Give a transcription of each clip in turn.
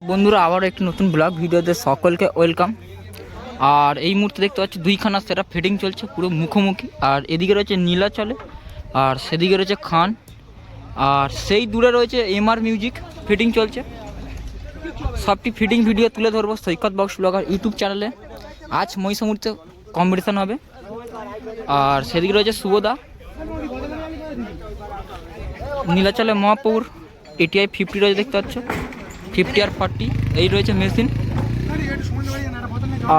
বন্ধুরা আবার একটি নতুন ব্লগ ভিডিওতে সকলকে ওয়েলকাম। আর এই মুহূর্তে দেখতে পাচ্ছি দুইখানা সেটা ফিটিং চলছে পুরো মুখোমুখি। আর এদিকে রয়েছে নীলাচলে আর সেদিকে রয়েছে খান, আর সেই দূরে রয়েছে এমআর মিউজিক ফিটিং চলছে। সবটি ফিটিং ভিডিও তুলে ধরবো সৈকত বক্স ব্লগার ইউটিউব চ্যানেলে। আজ মহিষা মুহূর্তে কম্পিটিশান হবে। আর সেদিকে রয়েছে শুভদা, নীলাচলে মহাপুর এটিআই 50 রয়েছে দেখতে পাচ্ছ, 50 আর 40 এই রয়েছে মেশিন।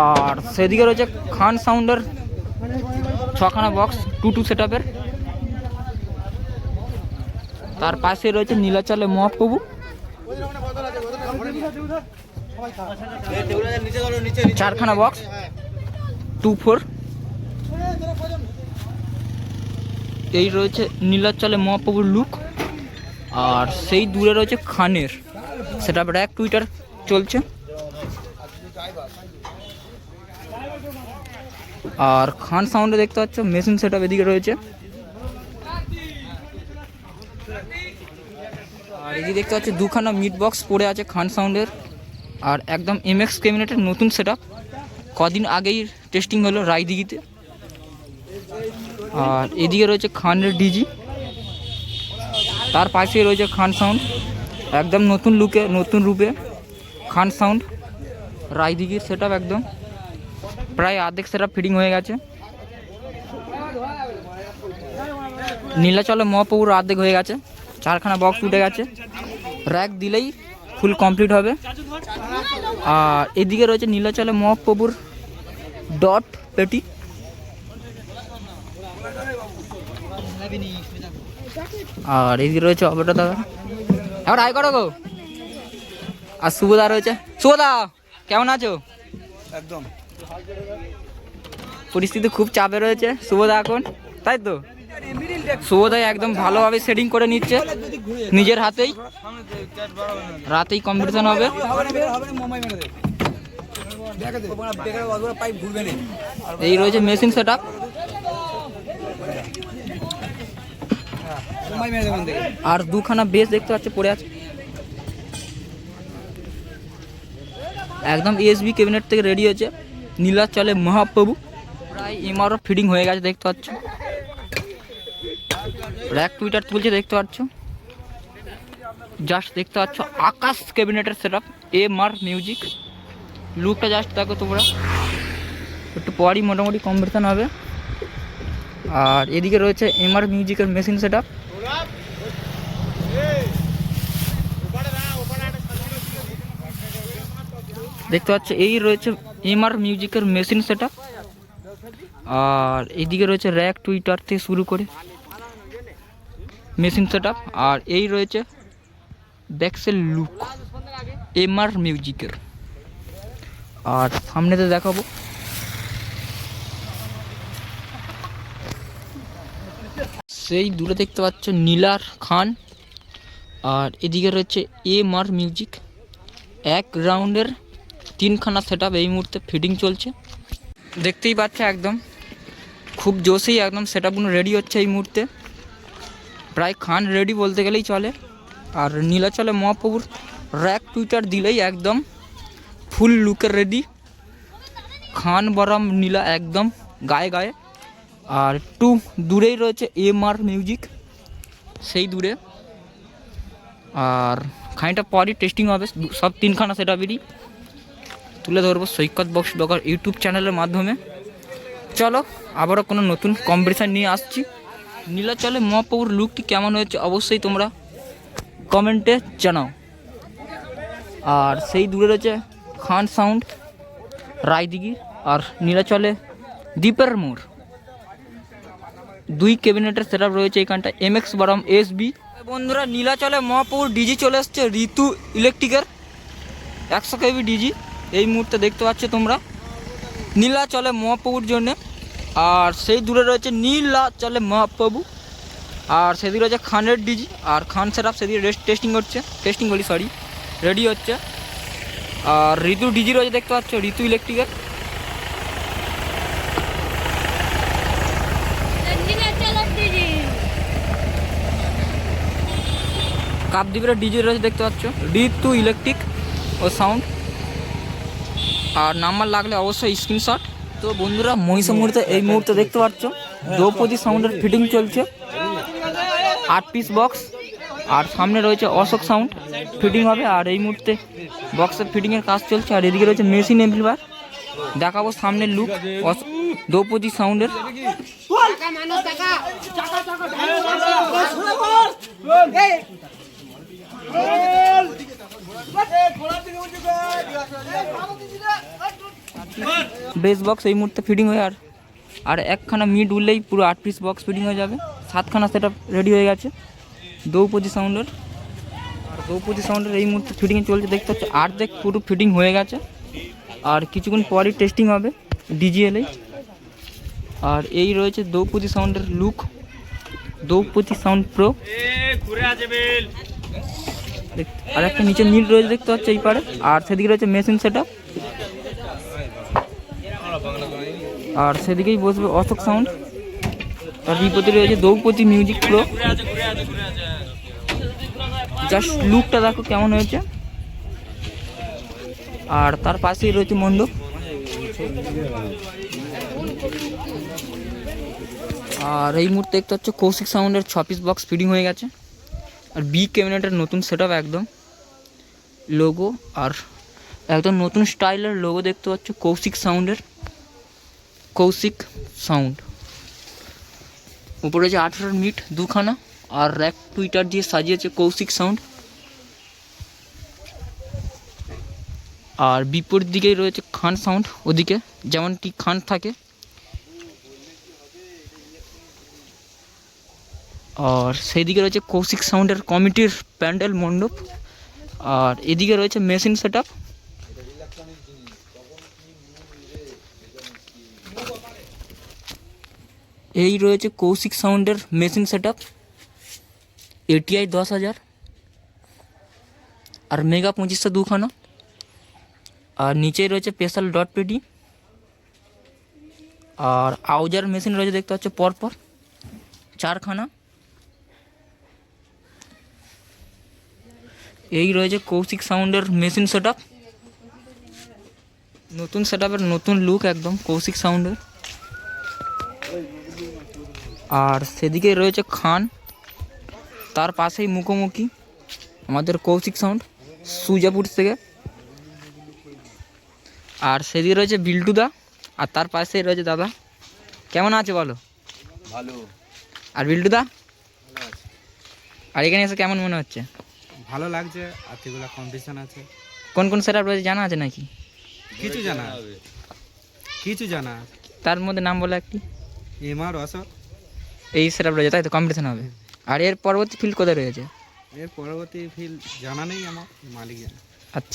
আর সেদিকে রয়েছে খান সাউন্ডের 6খানা বক্স 2-2 সেটআপের। তার পাশে রয়েছে নীলাচলে মহাপ্রভু, 4খানা বক্স 2-4। এই রয়েছে নীলাচলে মহাপ্রভুর লুক। আর সেই দূরে রয়েছে খানের সেটা র্যাক টুইটার চলছে। আর খান সাউন্ডে দেখতে পাচ্ছ মেশিন সেটআপ এদিকে রয়েছে। আর এদিকে দেখতে পাচ্ছ 2খানা মিড বক্স পড়ে আছে খান সাউন্ডের। আর একদম এমএক্স ক্যাবিনেটের নতুন সেটআপ, কদিন আগেই টেস্টিং হলো রায়দিঘিতে। আর এদিকে রয়েছে খানের ডিজি, তার পাশে রয়েছে খান সাউন্ড, একদম নতুন লুকে নতুন রূপে খান সাউন্ড রায়দিঘির সেটআপ। একদম প্রায় অর্ধেক সেটআপ ফিটিং হয়ে গেছে। নীলাচলে মহাপ্রভুর অর্ধেক হয়ে গেছে, 4খানা বক্স উঠে গেছে, র্যাক দিলেই ফুল কমপ্লিট হবে। আর এদিকে রয়েছে নীলাচলে মহাপ্রভুর ডট পেটি। আর এদিকে রয়েছে অপেটা দাদা, এবার আয় করো গো। আর শুভদা রয়েছে। শুভদা কেমন আছো? একদম পরিস্থিতি খুব চাপে রয়েছে শুভদা এখন, তাই তো? শুভদা একদম ভালোভাবে সেটিং করে নিচ্ছে নিজের হাতেই। রাতেই কম্পিটিশন হবে। এই রয়েছে মেশিন সেটআপ। আর 2খানা বেস দেখতে পাচ্ছ পড়ে আছে। একদম ইএসবি ক্যাবিনেট থেকে রেডি হয়েছে নীলাচলে মহাপ্রভু। প্রায় এমআরও ফিটিং হয়ে গেছে দেখতে পাচ্ছ। র্যাক টুইটার তুলছে দেখতে পাচ্ছ। জাস্ট দেখতে পাচ্ছ আকাশ ক্যাবিনেটের সেটআপ এমআর মিউজিক লুকটা জাস্ট দেখো তোমরা। একটু পরই মোটামুটি কম্পিটিশন হবে। আর এদিকে রয়েছে এমআর মিউজিকের মেশিন সেটআপ। দেখতে পাচ্ছ এই রয়েছে এমআর মিউজিকের মেশিন সেটআপ। আর এদিকে রয়েছে র্যাক টুইটার থেকে শুরু করে মেশিন সেটআপ। আর এই রয়েছে ব্যাক্সেল লুক এমআর মিউজিকের। আর সামনেতে দেখাবো সেই দূরে দেখতে পাচ্ছ নীলার খান। আর এদিকে রয়েছে এমআর মিউজিক। এক রাউন্ডের 3খানা সেটআপ এই মুহূর্তে ফিটিং চলছে দেখতেই পাচ্ছ। একদম খুব জোশেই একদম সেটআপগুলো রেডি হচ্ছে এই মুহূর্তে। প্রায় খান রেডি বলতে গেলেই চলে। আর নীলাচলে মহাপ্রভুর র্যাক টুইটার দিলেই একদম ফুল লুকের রেডি খান বরম নীলা একদম গায়ে গায়ে। আর একটু দূরেই রয়েছে এমআর মিউজিক সেই দূরে। আর খানিকটা পরই টেস্টিং হবে সব 3খানা সেটআপেরই তুলে ধরবো সৈকত বক্স ব্লগার ইউটিউব চ্যানেলের মাধ্যমে। চলো আবারও কোনো নতুন কম্পিটিশান নিয়ে আসছি। নীলাচলে মহাপ্রভুর লুকটি কেমন হয়েছে অবশ্যই তোমরা কমেন্টে জানাও। আর সেই দূরে রয়েছে খান সাউন্ড রায়দিঘি। আর নীলাচলে দ্বীপের মোড় 2 ক্যাবিনেটের সেটআপ রয়েছে এইখানটায় এমএক্স বরম এসবি। বন্ধুরা নীলাচলে মহাপ্রভুর ডিজি চলে এসছে ঋতু ইলেকট্রিকের 100 কেবি ডিজি এই মুহূর্তে দেখতে পাচ্ছ তোমরা নীলাচলে মহাপ্রভুর জন্যে। আর সেই দূরে রয়েছে নীলাচলে মহাপ্রভু। আর সেদিকে রয়েছে খানের ডিজি। আর খান সেটআপ সেদিকে টেস্টিং বলি রেডি হচ্ছে। আর ঋতু ডিজি রয়েছে দেখতে পাচ্ছ ঋতু ইলেকট্রিকের। কাপদ্বীপের ডিজি রয়েছে দেখতে পাচ্ছ ঋতু ইলেকট্রিক। ও সাউন্ড। আর নাম্বার লাগলে অবশ্যই স্ক্রিনশট। তো বন্ধুরা মহিষামুড়িতে এই মুহূর্তে দেখতে পাচ্ছ দ্রৌপদী সাউন্ডের ফিটিং চলছে, 8 পিস বক্স। আর সামনে রয়েছে অশোক সাউন্ড, ফিটিং হবে। আর এই মুহূর্তে বক্সের ফিটিংয়ের কাজ চলছে। আর এদিকে রয়েছে মেশিন এমপ্লিফায়ার, দেখাবো সামনের লুক দ্রৌপদী সাউন্ডের। বেস বক্স এই মুহূর্তে ফিটিং হয়ে আর একখানা মিড উঠলেই পুরো 8 পিস বক্স ফিটিং হয়ে যাবে। 7খানা সেট রেডি হয়ে গেছে দ্রৌপদী সাউন্ডের। আর দ্রৌপদী সাউন্ডের এই মুহূর্তে ফিটিংয়ে চলছে, দেখতে হচ্ছে অর্ধেক পুরো ফিটিং হয়ে গেছে। আর কিছুক্ষণ পরই টেস্টিং হবে ডিজিএলএ। আর এই রয়েছে দ্রৌপদী সাউন্ডের লুক, দ্রৌপদী সাউন্ড প্রো। আর একটা নিচে মিড রয়েছে দেখতে হচ্ছে এই পারে। আর সেদিকে রয়েছে মেশিন সেট আপ। আর সেদিকেই বসবে অশোক সাউন্ড। আর বিপদে রয়েছে দ্রৌপদী মিউজিক প্রো। জাস্ট লুকটা দেখো কেমন হয়েছে। আর তার পাশেই রয়েছে মণ্ডপ। আর এই মুহূর্তে দেখতে হচ্ছে কৌশিক সাউন্ডের 6 পিস বক্স ফিটিং হয়ে গেছে। আর বি ক্যাবিনেটের নতুন সেট আপ, একদম লোগো আর একদম নতুন স্টাইলের লোগো দেখতে পাচ্ছ কৌশিক সাউন্ডের, কৌশিক সাউন্ড। উপরে যে 18 মিট 2খানা আর র্যাক টুইটার দিয়ে সাজিয়েছে কৌশিক সাউন্ড। আর বিপরীত দিকেই রয়েছে খান সাউন্ড, ওদিকে যেমনটি খান থাকে। আর সেই দিকে রয়েছে কৌশিক সাউন্ডের কমিটির প্যান্ডেল মণ্ডপ। আর এদিকে রয়েছে মেশিন সেট আপ। এই রয়েছে কৌশিক সাউন্ডের মেশিন সেট আপ, ATI 10,000 আর মেগা 2500 2খানা। আর নিচেই রয়েছে স্পেশাল ডট পেডি। আর আউজার মেশিন রয়েছে দেখতে পাচ্ছ পরপর 4খানা। এই রয়েছে কৌশিক সাউন্ডের মেশিন সেট আপ, নতুন সেট আপের নতুন লুক একদম কৌশিক সাউন্ডের। আর সেদিকে রয়েছে খান, তার পাশেই মুখোমুখি আমাদের কৌশিক সাউন্ড সুজাপুর থেকে। আর সেদিকে রয়েছে বিল্টুদা, আর তার পাশেই রয়েছে দাদা। কেমন আছে বলো? ভালো। আর বিল্টুদা? আর এখানে এসে কেমন মনে হচ্ছে? ভালো লাগছে। আর সেগুলো কম্পিটিশন আছে। কোন কোন সেট আপ রয়েছে জানা আছে নাকি? কিছু জানা, কিছু জানা। তার মধ্যে নাম বলে একটি। এমআর অশোক এই সেট আপ রয়েছে, তাই তো? কম্পিটিশন হবে। আর এর পরবর্তী ফিল্ড কোথায় রয়েছে? এর পরবর্তী ফিল্ড জানা নেই আমার, মালিক জানে।